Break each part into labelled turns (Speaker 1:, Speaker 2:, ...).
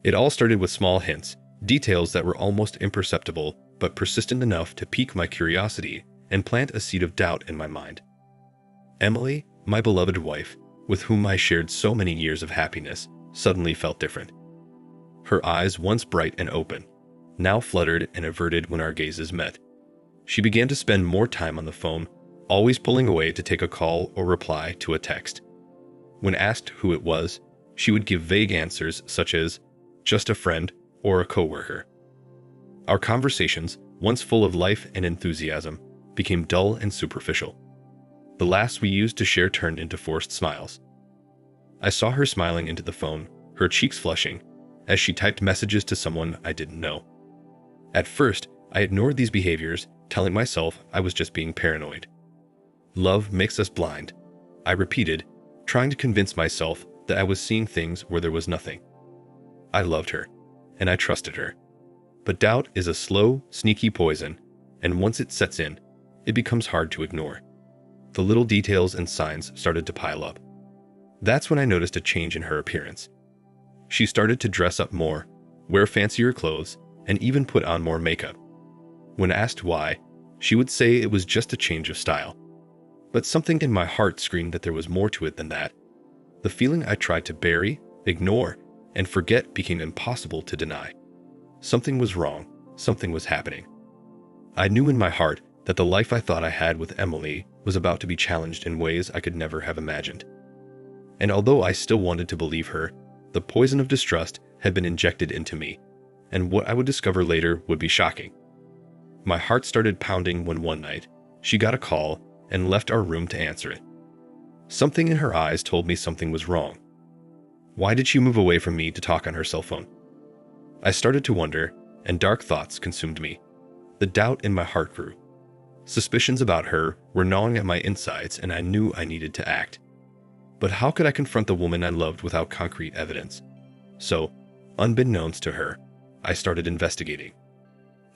Speaker 1: It all started with small hints, details that were almost imperceptible, but persistent enough to pique my curiosity and plant a seed of doubt in my mind. Emily, my beloved wife, with whom I shared so many years of happiness, suddenly felt different. Her eyes, once bright and open, now fluttered and averted when our gazes met. She began to spend more time on the phone, always pulling away to take a call or reply to a text. When asked who it was, she would give vague answers such as, just a friend or a coworker. Our conversations, once full of life and enthusiasm, became dull and superficial. The laughs we used to share turned into forced smiles. I saw her smiling into the phone, her cheeks flushing, as she typed messages to someone I didn't know. At first, I ignored these behaviors, telling myself I was just being paranoid. Love makes us blind, I repeated, trying to convince myself that I was seeing things where there was nothing. I loved her, and I trusted her. But doubt is a slow, sneaky poison, and once it sets in, it becomes hard to ignore. The little details and signs started to pile up. That's when I noticed a change in her appearance. She started to dress up more, wear fancier clothes, and even put on more makeup. When asked why, she would say it was just a change of style. But something in my heart screamed that there was more to it than that. The feeling I tried to bury, ignore, and forget became impossible to deny. Something was wrong, something was happening. I knew in my heart that the life I thought I had with Emily was about to be challenged in ways I could never have imagined. And although I still wanted to believe her, the poison of distrust had been injected into me, and what I would discover later would be shocking. My heart started pounding when one night, she got a call and left our room to answer it. Something in her eyes told me something was wrong. Why did she move away from me to talk on her cell phone? I started to wonder, and dark thoughts consumed me. The doubt in my heart grew. Suspicions about her were gnawing at my insides, and I knew I needed to act. But how could I confront the woman I loved without concrete evidence? So, unbeknownst to her, I started investigating.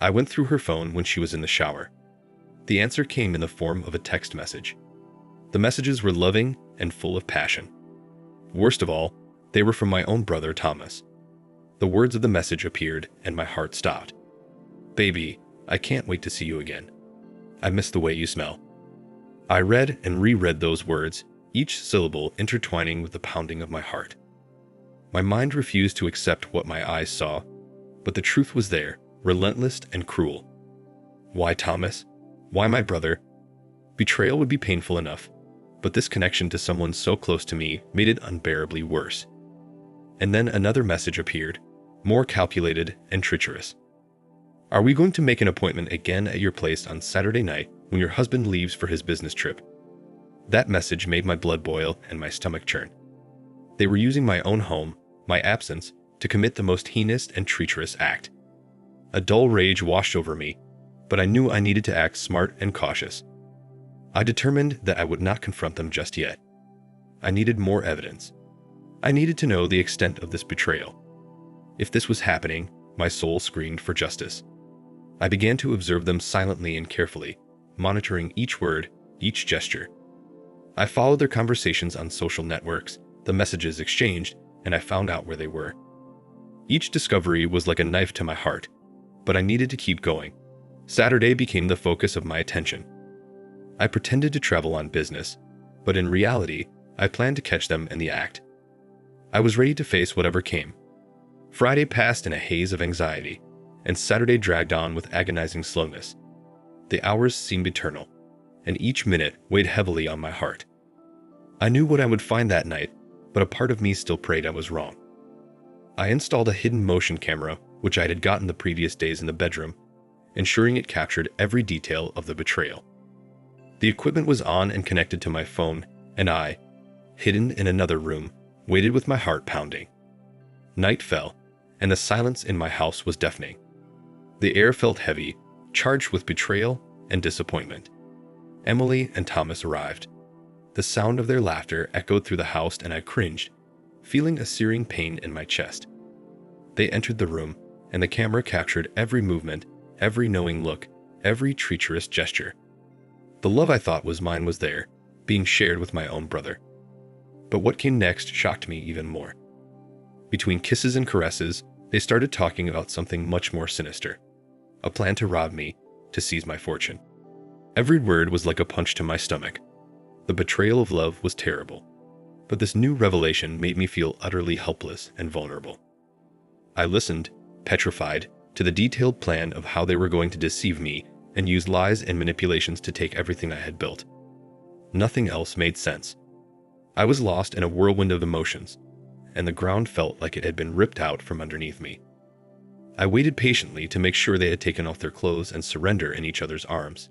Speaker 1: I went through her phone when she was in the shower. The answer came in the form of a text message. The messages were loving and full of passion. Worst of all, they were from my own brother, Thomas. The words of the message appeared, and my heart stopped. "Baby, I can't wait to see you again. I miss the way you smell." I read and reread those words, each syllable intertwining with the pounding of my heart. My mind refused to accept what my eyes saw, but the truth was there, relentless and cruel. Why Thomas? Why my brother? Betrayal would be painful enough, but this connection to someone so close to me made it unbearably worse. And then another message appeared, more calculated and treacherous. "Are we going to make an appointment again at your place on Saturday night when your husband leaves for his business trip?" That message made my blood boil and my stomach churn. They were using my own home, my absence, to commit the most heinous and treacherous act. A dull rage washed over me, but I knew I needed to act smart and cautious. I determined that I would not confront them just yet. I needed more evidence. I needed to know the extent of this betrayal. If this was happening, my soul screamed for justice. I began to observe them silently and carefully, monitoring each word, each gesture. I followed their conversations on social networks, the messages exchanged, and I found out where they were. Each discovery was like a knife to my heart, but I needed to keep going. Saturday became the focus of my attention. I pretended to travel on business, but in reality, I planned to catch them in the act. I was ready to face whatever came. Friday passed in a haze of anxiety, and Saturday dragged on with agonizing slowness. The hours seemed eternal, and each minute weighed heavily on my heart. I knew what I would find that night, but a part of me still prayed I was wrong. I installed a hidden motion camera, which I had gotten the previous days in the bedroom, ensuring it captured every detail of the betrayal. The equipment was on and connected to my phone, and I, hidden in another room, waited with my heart pounding. Night fell, and the silence in my house was deafening. The air felt heavy, charged with betrayal and disappointment. Emily and Thomas arrived. The sound of their laughter echoed through the house, and I cringed, feeling a searing pain in my chest. They entered the room, and the camera captured every movement, every knowing look, every treacherous gesture. The love I thought was mine was there, being shared with my own brother. But what came next shocked me even more. Between kisses and caresses, They started talking about something much more sinister, a plan to rob me, to seize my fortune. Every word was like a punch to my stomach. The betrayal of love was terrible, but this new revelation made me feel utterly helpless and vulnerable. I listened, petrified, to the detailed plan of how they were going to deceive me and use lies and manipulations to take everything I had built. Nothing else made sense. I was lost in a whirlwind of emotions, and the ground felt like it had been ripped out from underneath me. I waited patiently to make sure they had taken off their clothes and surrender in each other's arms,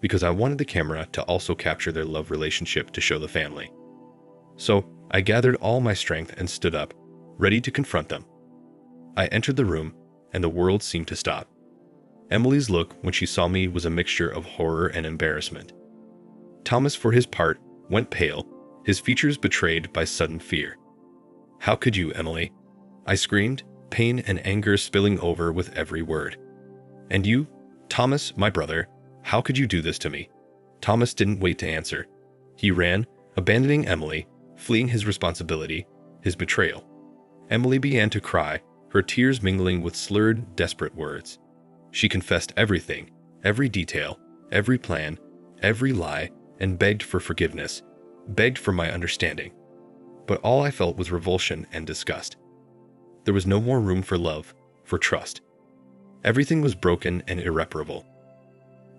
Speaker 1: because I wanted the camera to also capture their love relationship to show the family. So I gathered all my strength and stood up, ready to confront them. I entered the room, and the world seemed to stop. Emily's look when she saw me was a mixture of horror and embarrassment. Thomas, for his part, went pale, his features betrayed by sudden fear. "How could you, Emily?" I screamed, pain and anger spilling over with every word. "And you, Thomas, my brother, how could you do this to me?" Thomas didn't wait to answer. He ran, abandoning Emily, fleeing his responsibility, his betrayal. Emily began to cry, her tears mingling with slurred, desperate words. She confessed everything, every detail, every plan, every lie, and begged for forgiveness, begged for my understanding. But all I felt was revulsion and disgust. There was no more room for love, for trust. Everything was broken and irreparable.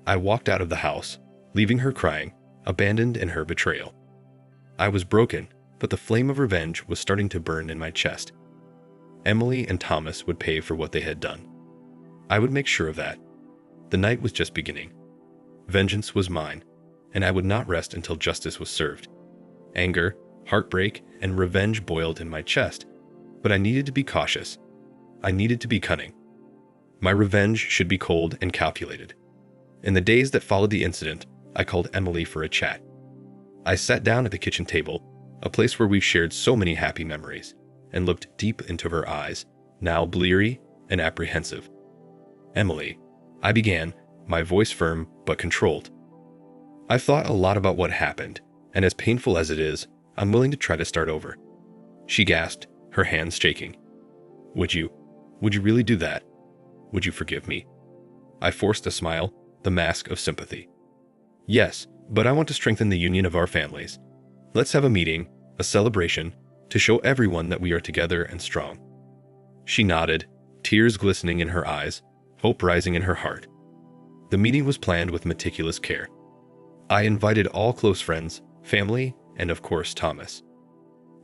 Speaker 1: I walked out of the house, leaving her crying, abandoned in her betrayal. I was broken, but the flame of revenge was starting to burn in my chest. Emily and Thomas would pay for what they had done. I would make sure of that. The night was just beginning. Vengeance was mine, and I would not rest until justice was served. Anger, heartbreak, and revenge boiled in my chest, but I needed to be cautious. I needed to be cunning. My revenge should be cold and calculated. In the days that followed the incident, I called Emily for a chat. I sat down at the kitchen table, a place where we shared so many happy memories, and looked deep into her eyes, now bleary and apprehensive. "Emily," I began, my voice firm but controlled. "I've thought a lot about what happened, and as painful as it is, I'm willing to try to start over." She gasped, her hands shaking. Would you really do that? Would you forgive me?" I forced a smile, the mask of sympathy. "Yes, but I want to strengthen the union of our families. Let's have a meeting, a celebration, to show everyone that we are together and strong." She nodded, tears glistening in her eyes, hope rising in her heart. The meeting was planned with meticulous care. I invited all close friends, family, and of course Thomas.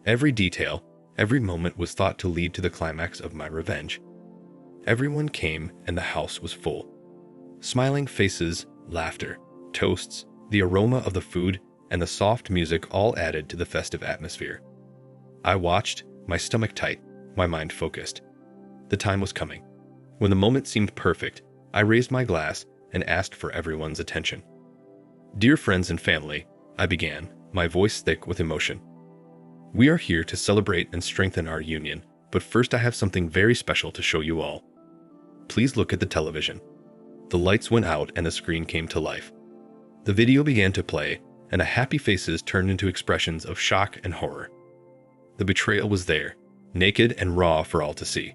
Speaker 1: Every detail, every moment was thought to lead to the climax of my revenge. Everyone came and the house was full. Smiling faces, laughter, toasts, the aroma of the food, and the soft music all added to the festive atmosphere. I watched, my stomach tight, my mind focused. The time was coming. When the moment seemed perfect, I raised my glass and asked for everyone's attention. "Dear friends and family," I began, my voice thick with emotion. "We are here to celebrate and strengthen our union, but first I have something very special to show you all. Please look at the television." The lights went out and the screen came to life. The video began to play, and the happy faces turned into expressions of shock and horror. The betrayal was there, naked and raw for all to see.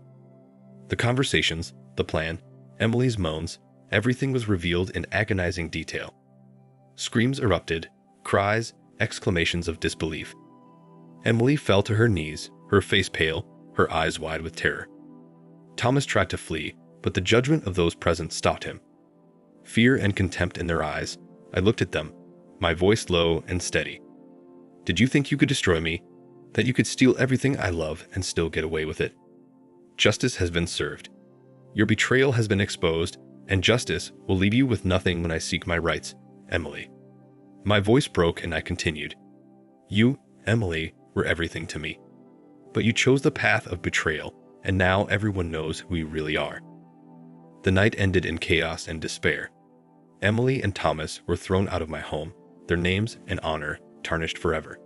Speaker 1: The conversations, the plan, Emily's moans, everything was revealed in agonizing detail. Screams erupted, cries, exclamations of disbelief. Emily fell to her knees, her face pale, her eyes wide with terror. Thomas tried to flee, but the judgment of those present stopped him. Fear and contempt in their eyes, I looked at them, my voice low and steady. "Did you think you could destroy me? That you could steal everything I love and still get away with it? Justice has been served. Your betrayal has been exposed, and justice will leave you with nothing when I seek my rights, Emily." My voice broke and I continued. "You, Emily, were everything to me. But you chose the path of betrayal, and now everyone knows who you really are." The night ended in chaos and despair. Emily and Thomas were thrown out of my home, their names and honor tarnished forever.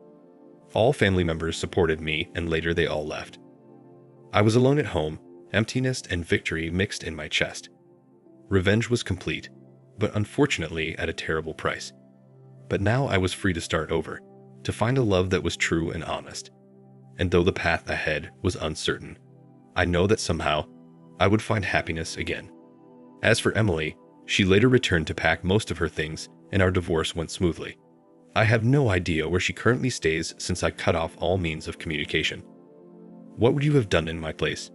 Speaker 1: All family members supported me, and later they all left. I was alone at home, emptiness and victory mixed in my chest. Revenge was complete, but unfortunately at a terrible price. But now I was free to start over, to find a love that was true and honest. And though the path ahead was uncertain, I know that somehow I would find happiness again. As for Emily, she later returned to pack most of her things and our divorce went smoothly. I have no idea where she currently stays since I cut off all means of communication. What would you have done in my place?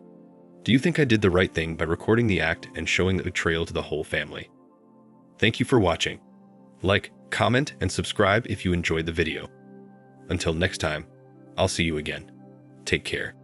Speaker 1: Do you think I did the right thing by recording the act and showing the betrayal to the whole family? Thank you for watching. Like, comment, and subscribe if you enjoyed the video. Until next time, I'll see you again. Take care.